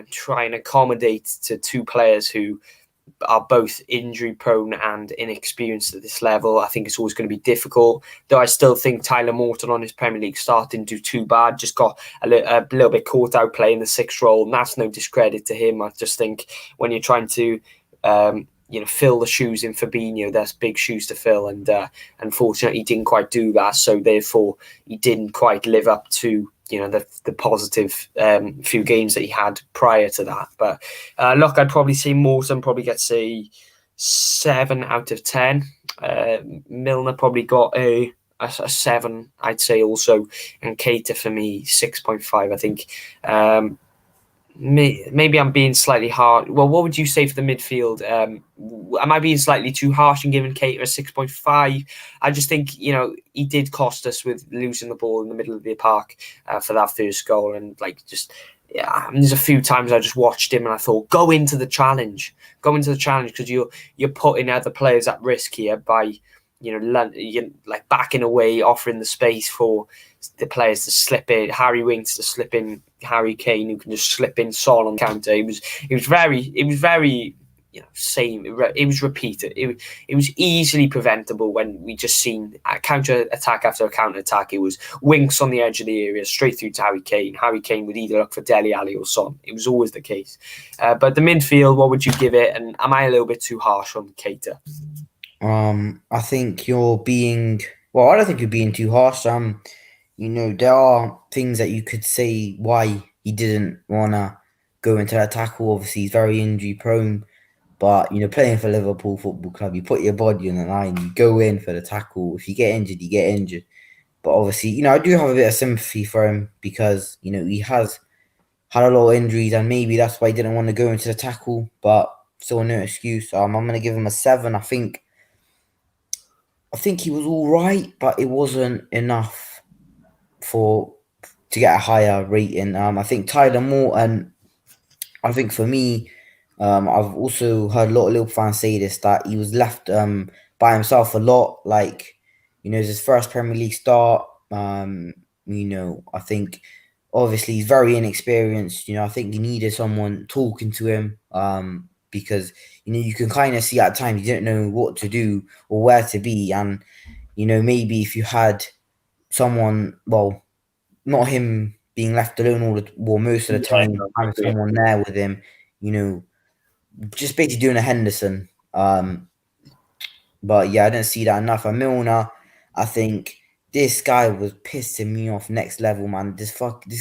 try and accommodate to two players who are both injury prone and inexperienced at this level, I think it's always going to be difficult. Though I still think Tyler Morton on his Premier League start didn't do too bad. Just got a little bit caught out playing the sixth role, and that's no discredit to him. I just think when you're trying to fill the shoes in Fabinho, there's big shoes to fill, and unfortunately he didn't quite do that. So therefore he didn't quite live up to the positive few games that he had prior to that. But look, I'd probably say Morton probably gets a 7 out of 10. Milner probably got a 7, I'd say also, and Keita for me 6.5. I think maybe I'm being slightly hard. Well, what would you say for the midfield? Am I being slightly too harsh and giving Keita a 6.5? I just think he did cost us with losing the ball in the middle of the park for that first goal, and there's a few times I just watched him and I thought, go into the challenge, because you're putting other players at risk here by like backing away, offering the space for the players to slip in, Harry Winks to slip in, Harry Kane who can just slip in Son on counter. It was very same. It was repeated. It was easily preventable when we just seen a counter attack after a counter attack. It was Winks on the edge of the area, straight through to Harry Kane. Harry Kane would either look for Dele Alli or Son. It was always the case. But the midfield, what would you give it? And am I a little bit too harsh on Keita? I think you're being well. I don't think you're being too harsh. There are things that you could say why he didn't wanna go into that tackle. Obviously, he's very injury prone. But playing for Liverpool Football Club, you put your body on the line, you go in for the tackle. If you get injured, you get injured. But obviously, I do have a bit of sympathy for him because he has had a lot of injuries, and maybe that's why he didn't want to go into the tackle. But still, no excuse. I'm gonna give him a 7. I think he was all right, but it wasn't enough to get a higher rating. I think Tyler Morton. I think for me, I've also heard a lot of Liverpool fans say this, that he was left by himself a lot. Like, it's his first Premier League start. I think obviously he's very inexperienced. I think he needed someone talking to him. Because you can kind of see at times he didn't know what to do or where to be, and maybe if you had someone, well, not him being left alone most of the Yeah, time, no, I having agree. someone there with him, just basically doing a Henderson. But yeah, I didn't see that enough. And Milner, I think this guy was pissing me off next level, man. This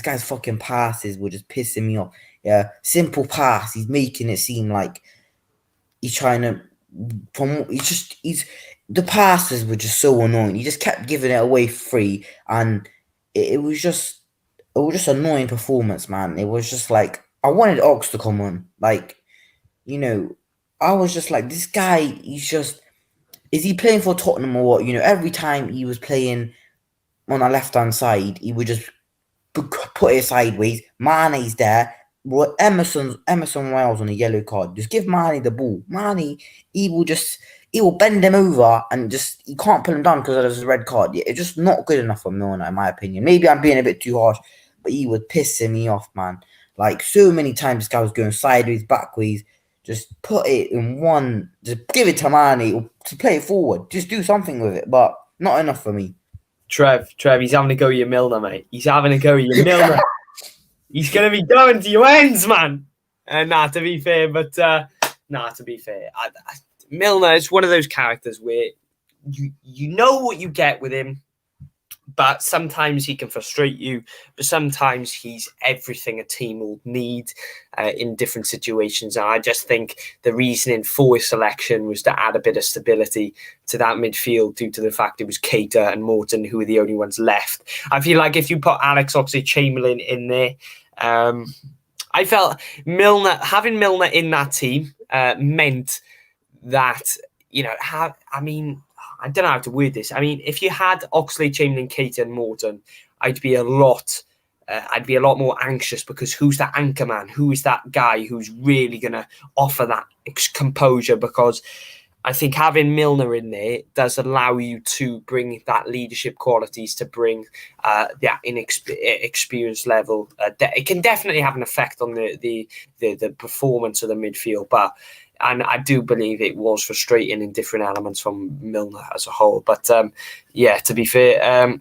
guy's fucking passes were just pissing me off. Yeah, simple pass, he's making it seem like he's trying to. He's the passes were just so annoying. He just kept giving it away free, and it was just annoying performance, man. It was just like I wanted Ox to come on, like you know, I was just like, this guy, is he playing for Tottenham or what? Every time he was playing on our left hand side, he would just put it sideways. Mane's there. Emerson Wales on a yellow card. Just give Mane the ball. Mane, he will bend him over and just he can't pull him down because of his red card. It's just not good enough for Milner, in my opinion. Maybe I'm being a bit too harsh, but he was pissing me off, man. Like so many times, this guy was going sideways, backways. Just put it in one. Just give it to Mane or to play it forward. Just do something with it, but not enough for me. Trev, he's having a go at your Milner, mate. He's having a go at your Milner. He's going to be going to your ends, man. To be fair, Milner is one of those characters where you know what you get with him, but sometimes he can frustrate you, but sometimes he's everything a team will need in different situations. And I just think the reasoning for his selection was to add a bit of stability to that midfield due to the fact it was Keita and Morton who were the only ones left. I feel like if you put Alex Oxlade-Chamberlain in there, I felt having Milner in that team meant that, I don't know how to word this. I mean, if you had Oxlade-Chamberlain, Keita and Morton, I'd be a lot more anxious because who's that anchor man? Who is that guy who's really going to offer that composure? Because I think having Milner in there does allow you to bring that leadership qualities, to bring that experience level. It can definitely have an effect on the performance of the midfield, and I do believe it was frustrating in different elements from Milner as a whole. But to be fair,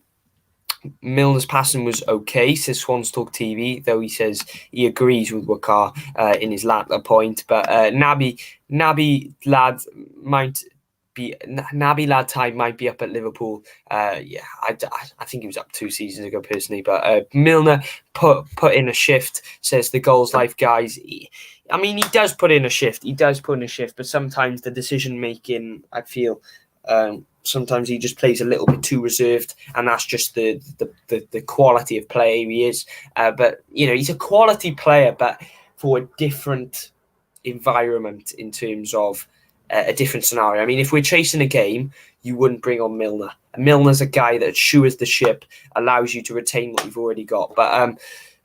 Milner's passing was okay, says Swans Talk TV, though he says he agrees with Wakar in his latter point. But Naby lad time might be up at Liverpool. I think he was up 2 seasons ago personally. But Milner put in a shift, says the Goals Life guys. He does put in a shift. But sometimes the decision making, I feel, sometimes he just plays a little bit too reserved, and that's just the quality of player he is. But he's a quality player, but for a different environment in terms of a different scenario. I mean, if we're chasing a game, you wouldn't bring on Milner. Milner's a guy that shores the ship, allows you to retain what you've already got. But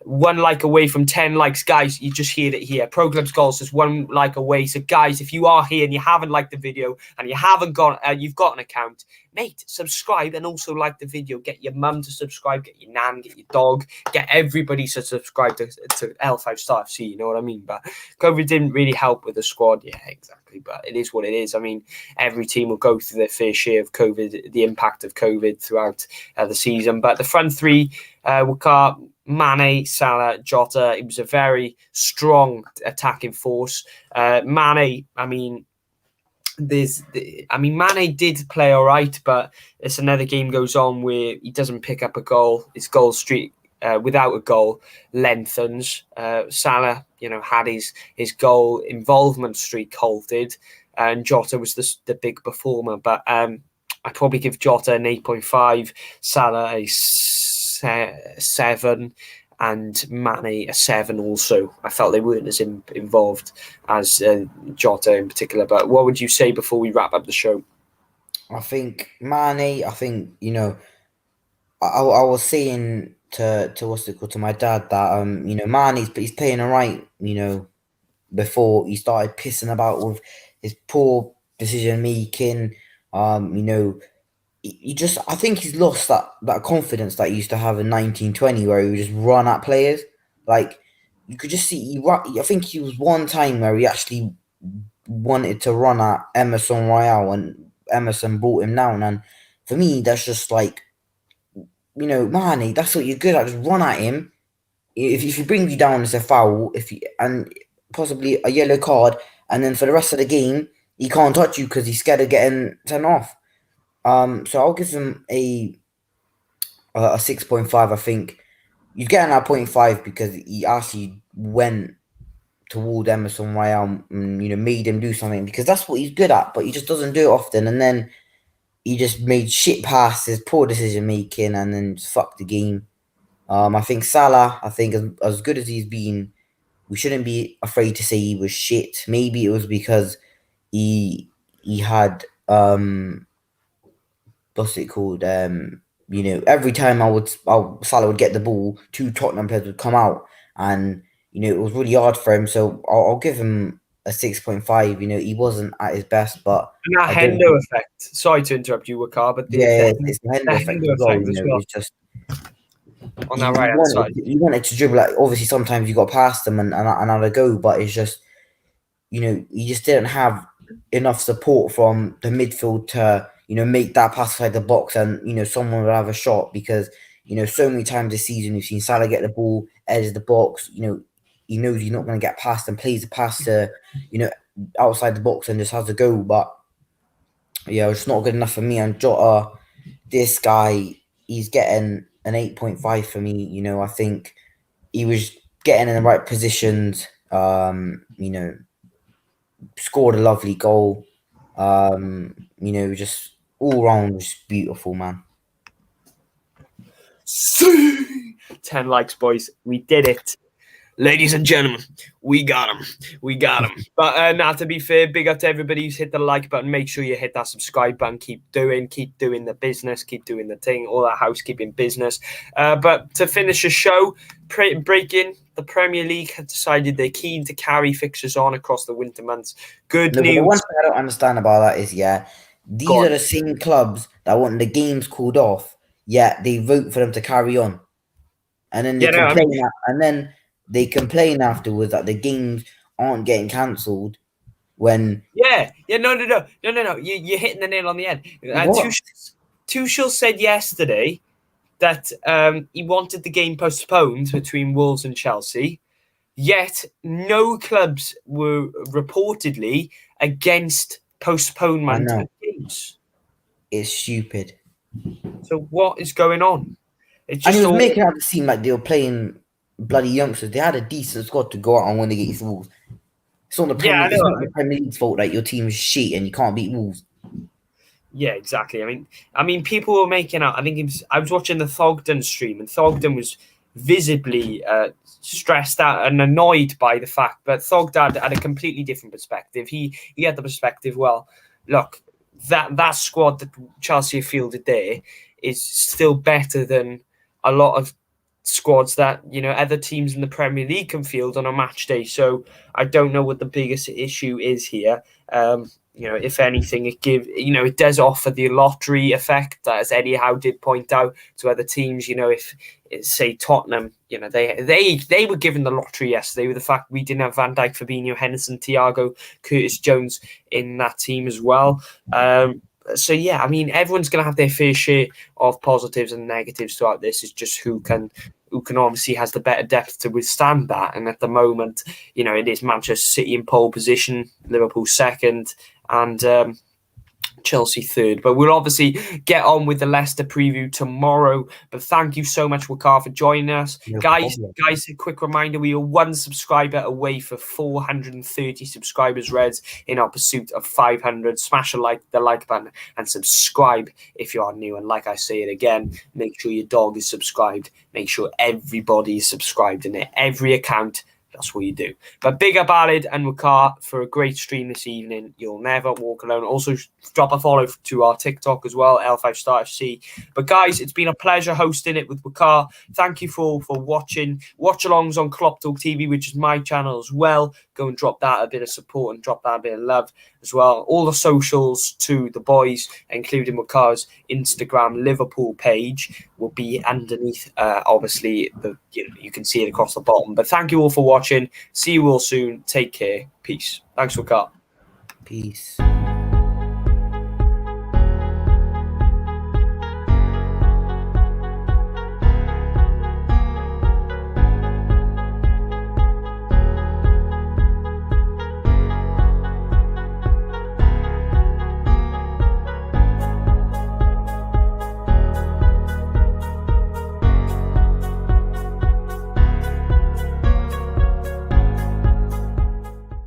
1 like away from 10 likes, guys. You just heard it here. Pro Clubs Goals says 1 like away. So, guys, if you are here and you haven't liked the video and you haven't got, you've got an account, mate, subscribe and also like the video. Get your mum to subscribe, get your nan, get your dog, get everybody to subscribe to L5 Star FC. You know what I mean? But COVID didn't really help with the squad. Yeah, exactly. But it is what it is. I mean, every team will go through their fair share of COVID, the impact of COVID throughout the season. But the front three were Mane, Salah, Jota. It was a very strong attacking force. Mane, Mane did play all right, but it's another game goes on where he doesn't pick up a goal. His goal streak without a goal lengthens. Salah, had his goal involvement streak halted, and Jota was the big performer. But I'd probably give Jota an 8.5, Salah a 7, and Mane a 7 also. I felt they weren't as involved as Jota in particular. But what would you say before we wrap up the show? I think Mane, I was saying to my dad that Mane, he's playing all right, before he started pissing about with his poor decision making. I think he's lost that confidence that he used to have in 1920, where he would just run at players. Like, you could just see, I think he was one time where he actually wanted to run at Emerson Royale, and Emerson brought him down. And for me, that's just like, Mane, that's what you're good at, just run at him. If he brings you down, it's a foul, and possibly a yellow card, and then for the rest of the game, he can't touch you because he's scared of getting sent off. So I'll give him a 6.5. I think he's getting that 0.5 because he actually went toward Emerson Royale and made him do something, because that's what he's good at, but he just doesn't do it often. And then he just made shit passes, poor decision making, and then just fucked the game. I think Salah, as good as he's been, we shouldn't be afraid to say he was shit. Maybe it was because he had what's it called? Every time Salah would get the ball, 2 Tottenham players would come out, and it was really hard for him. So I'll give him a 6.5. He wasn't at his best, but and that Hendo effect. Sorry to interrupt you, Wakar, but it's the Hendo effect as well. It's just on that right hand side. You wanted to dribble. Like, obviously, sometimes you got past them and another go, but it's just, you just didn't have enough support from the midfield to make that pass inside the box and, someone will have a shot because, so many times this season we've seen Salah get the ball, edge of the box, he knows he's not going to get past and plays the pass to, outside the box and just has a go. But, yeah, it's not good enough for me. And Jota, this guy, he's getting an 8.5 for me. I think he was getting in the right positions, scored a lovely goal. Just all round just beautiful, man. 10 likes, boys. We did it. Ladies and gentlemen, we got him. We got him. But now, to be fair, big up to everybody who's hit the like button. Make sure you hit that subscribe button. Keep doing the business. Keep doing the thing. All that housekeeping business. But to finish the show, breaking, the Premier League have decided they're keen to carry fixtures on across the winter months. Good news. The one thing I don't understand about that is, these are the same clubs that want the games called off, yet they vote for them to carry on. And then they complain, and then they complain afterwards that the games aren't getting cancelled when... No. You're hitting the nail on the head. Tuchel said yesterday that he wanted the game postponed between Wolves and Chelsea, yet no clubs were reportedly against postponement of games. It's stupid. So what is going on? And he was making out to seem like they were playing bloody youngsters. They had a decent squad to go out and win against Wolves. It's not the Premier League's fault that your team is shit and you can't beat Wolves. Yeah, exactly. I mean, people were making out. I was watching the Thogden stream, and Thogden was visibly stressed out and annoyed by the fact. But Thogden had a completely different perspective. He had the perspective. Well, look, that squad that Chelsea fielded there is still better than a lot of squads that other teams in the Premier League can field on a match day. So I don't know what the biggest issue is here. If anything, it does offer the lottery effect, as Eddie Howe did point out to other teams. If say Tottenham, they were given the lottery yesterday with the fact we didn't have Van Dijk, Fabinho, Henderson, Thiago, Curtis Jones in that team as well. So yeah, everyone's going to have their fair share of positives and negatives throughout this. It's just who can obviously has the better depth to withstand that. And at the moment, it is Manchester City in pole position, Liverpool second, and Chelsea third. But we'll obviously get on with the Leicester preview tomorrow. But thank you so much, Wakar, for joining us. Guys, a quick reminder, we are one subscriber away for 430 subscribers, Reds, in our pursuit of 500. Smash the like button and subscribe if you are new. And like I say it again, make sure your dog is subscribed. Make sure everybody is subscribed in every account. That's what you do. But big up Arnold and Wakar for a great stream this evening. You'll never walk alone. Also, drop a follow to our TikTok as well, L5StarFC. But guys, it's been a pleasure hosting it with Wakar. Thank you for watching. Watch-alongs on Klopp Talk TV, which is my channel as well. Go and drop that a bit of support and drop that a bit of love as well. All the socials to the boys, including Wakar's Instagram Liverpool page, will be underneath. Obviously, you can see it across the bottom. But thank you all for watching. See you all soon. Take care. Peace. Thanks, Wakar. Peace.